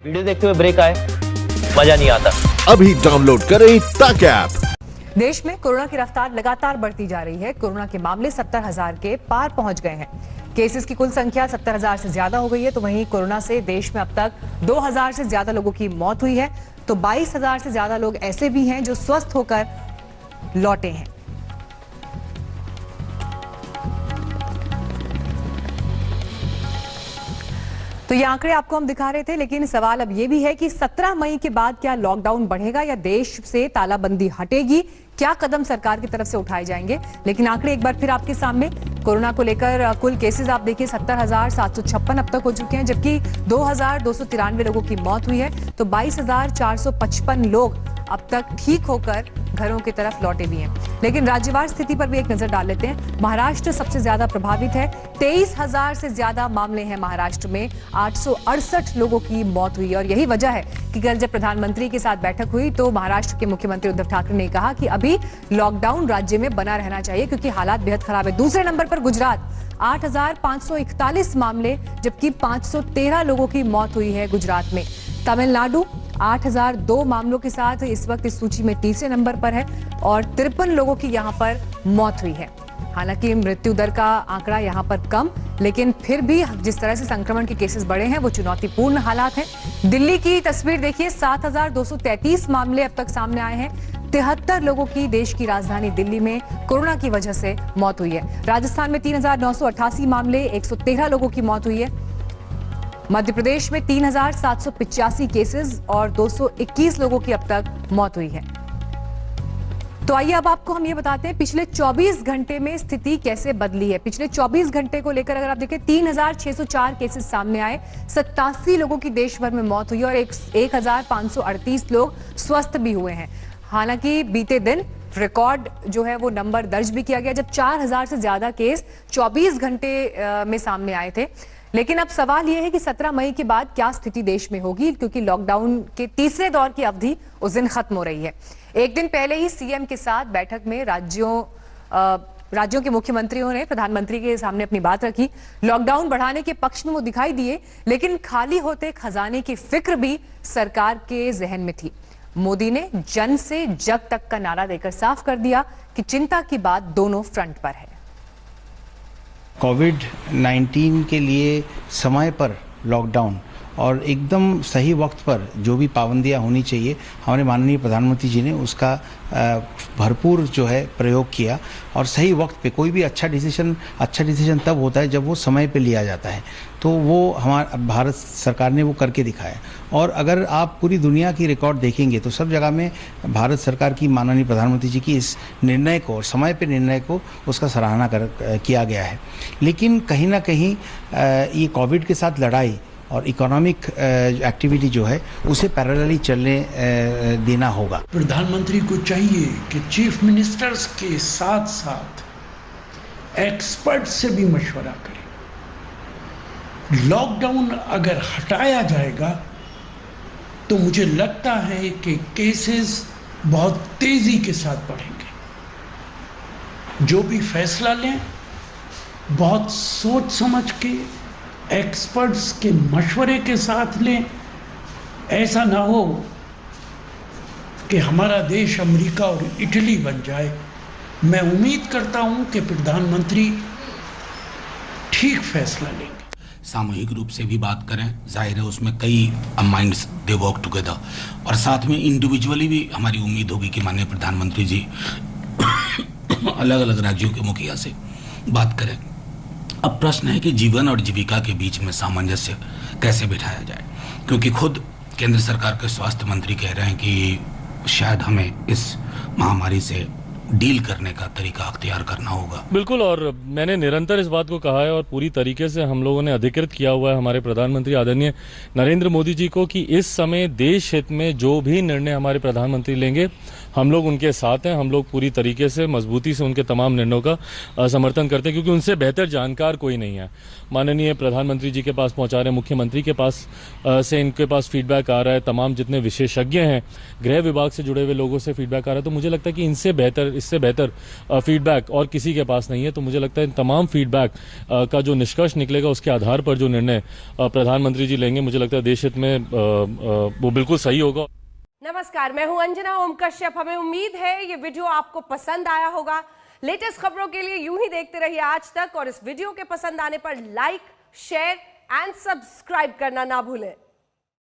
Video देखते हुए break आए, मजा नहीं आता। अभी डाउनलोड करें तक ऐप। देश में कोरोना की रफ्तार लगातार बढ़ती जा रही है। कोरोना के मामले 70,000 के पार पहुंच गए हैं। केसेस की कुल संख्या 70,000 से ज्यादा हो गई है। तो वहीं कोरोना से देश में अब तक 2,000 से ज्यादा लोगों की मौत हुई है। तो 22,000 से ज्यादा लोग ऐसे भी हैं जो स्वस्थ होकर लौटे हैं। तो ये आंकड़े आपको हम दिखा रहे थे, लेकिन सवाल अब ये भी है कि 17 मई के बाद क्या लॉकडाउन बढ़ेगा या देश से तालाबंदी हटेगी? क्या कदम सरकार की तरफ से उठाए जाएंगे? लेकिन आंकड़े एक बार फिर आपके सामने। कोरोना को लेकर कुल केसेस आप देखिए 70,756 अब तक हो चुके हैं, जबकि 2,293 लोगों की मौत हुई है। तो 22,455 लोग अब तक ठीक होकर घरों की तरफ लौटे भी हैं। लेकिन राज्यवार स्थिति पर भी एक नजर डाल लेते हैं। महाराष्ट्र सबसे ज्यादा प्रभावित है। 23,000 से ज्यादा मामले हैं महाराष्ट्र में। 868 लोगों की मौत हुई और यही वजह है कि कल जब प्रधानमंत्री के साथ बैठक हुई तो महाराष्ट्र के मुख्यमंत्री उद्धव ठाकरे ने कहा कि अभी लॉकडाउन राज्य में बना रहना चाहिए क्योंकि हालात बेहद खराब है। दूसरे नंबर पर गुजरात, 8,541 मामले, जबकि 513 लोगों की मौत हुई है गुजरात में। तमिलनाडु 8,002 मामलों के साथ इस वक्त इस सूची में तीसरे नंबर पर है और 53 लोगों की यहां पर मौत हुई है। हालांकि मृत्यु दर का आंकड़ा यहां पर कम, लेकिन फिर भी जिस तरह से संक्रमण के केसेस बढ़े हैं वो चुनौतीपूर्ण हालात हैं। दिल्ली की तस्वीर देखिए, 7,233 मामले अब तक सामने आए हैं। 73 लोगों की देश की राजधानी दिल्ली में कोरोना की वजह से मौत हुई है। राजस्थान में 3,988 मामले, 113 लोगों की मौत हुई है। मध्य प्रदेश में 3,785 केसेस और 221 लोगों की अब तक मौत हुई है। तो आइए अब आपको हम ये बताते हैं पिछले 24 घंटे में स्थिति कैसे बदली है। पिछले 24 घंटे को लेकर अगर आप देखें 3,604 केसेस सामने आए, 87 लोगों की देश भर में मौत हुई और 1,538 लोग स्वस्थ भी हुए हैं। हालांकि बीते दिन रिकॉर्ड जो है वो नंबर दर्ज भी किया गया जब 4,000 से ज्यादा केस 24 घंटे में सामने आए थे। लेकिन अब सवाल यह है कि 17 मई के बाद क्या स्थिति देश में होगी, क्योंकि लॉकडाउन के तीसरे दौर की अवधि उस दिन खत्म हो रही है। एक दिन पहले ही सीएम के साथ बैठक में राज्यों के मुख्यमंत्रियों ने प्रधानमंत्री के सामने अपनी बात रखी। लॉकडाउन बढ़ाने के पक्ष में वो दिखाई दिए, लेकिन खाली होते खजाने की फिक्र भी सरकार के जहन में थी। मोदी ने जन से जग तक का नारा देकर साफ कर दिया कि चिंता की बात दोनों फ्रंट पर है। कोविड-19 के लिए समय पर लॉकडाउन और एकदम सही वक्त पर जो भी पाबंदियां होनी चाहिए, हमारे माननीय प्रधानमंत्री जी ने उसका भरपूर जो है प्रयोग किया। और सही वक्त पे कोई भी अच्छा डिसीजन तब होता है जब वो समय पे लिया जाता है। तो वो हमारा भारत सरकार ने वो करके दिखाया। और अगर आप पूरी दुनिया की रिकॉर्ड देखेंगे तो सब जगह में भारत सरकार की माननीय प्रधानमंत्री जी की इस निर्णय को और समय पे निर्णय को उसका सराहना किया गया है। लेकिन कहीं ना कहीं ये कोविड के साथ लड़ाई और इकोनॉमिक एक्टिविटी जो है उसे पैरेलली चलने देना होगा। प्रधानमंत्री को चाहिए कि चीफ मिनिस्टर्स के साथ साथ एक्सपर्ट से भी मशवरा करें। लॉकडाउन अगर हटाया जाएगा तो मुझे लगता है कि केसेस बहुत तेजी के साथ बढ़ेंगे। जो भी फैसला लें बहुत सोच समझ के एक्सपर्ट्स के मशवरे के साथ लें। ऐसा ना हो कि हमारा देश अमेरिका और इटली बन जाए। मैं उम्मीद करता हूं कि प्रधानमंत्री ठीक फैसला लेंगे। सामूहिक रूप से भी बात करें, जाहिर है उसमें कई माइंड्स दे वर्क टुगेदर, और साथ में इंडिविजुअली भी हमारी उम्मीद होगी कि माननीय प्रधानमंत्री जी अलग अलग राज्यों के मुखिया से बात करें। अब प्रश्न है कि जीवन और जीविका के बीच में सामंजस्य कैसे बिठाया जाए, क्योंकि खुद केंद्र सरकार के स्वास्थ्य मंत्री कह रहे हैं कि शायद हमें इस महामारी से डील करने का तरीका अख्तियार करना होगा। बिल्कुल, और मैंने निरंतर इस बात को कहा है और पूरी तरीके से हम लोगों ने अधिकृत किया हुआ है हमारे प्रधानमंत्री आदरणीय नरेंद्र मोदी जी को कि इस समय देश हित में जो भी निर्णय हमारे प्रधानमंत्री लेंगे हम लोग उनके साथ हैं, हम लोग पूरी तरीके से मजबूती से उनके तमाम निर्णयों का समर्थन करते हैं, क्योंकि उनसे बेहतर जानकार कोई नहीं है। माननीय प्रधानमंत्री जी के पास पहुंचा रहे हैं, मुख्यमंत्री के पास से इनके पास फीडबैक आ रहा है, तमाम जितने विशेषज्ञ हैं, गृह विभाग से जुड़े हुए लोगों से फीडबैक आ रहा है, तो मुझे लगता है कि इससे बेहतर फीडबैक और किसी के पास नहीं है। तो मुझे लगता है इन तमाम फीडबैक का जो निष्कर्ष निकलेगा, उसके आधार पर जो निर्णय प्रधानमंत्री जी लेंगे, मुझे लगता है देश हित में वो बिल्कुल सही होगा। नमस्कार, मैं हूं अंजना ओम कश्यप। हमें उम्मीद है ये वीडियो आपको पसंद आया होगा। लेटेस्ट खबरों के लिए यूं ही देखते रहिए आज तक, और इस वीडियो के पसंद आने पर लाइक, शेयर एंड सब्सक्राइब करना ना भूलें।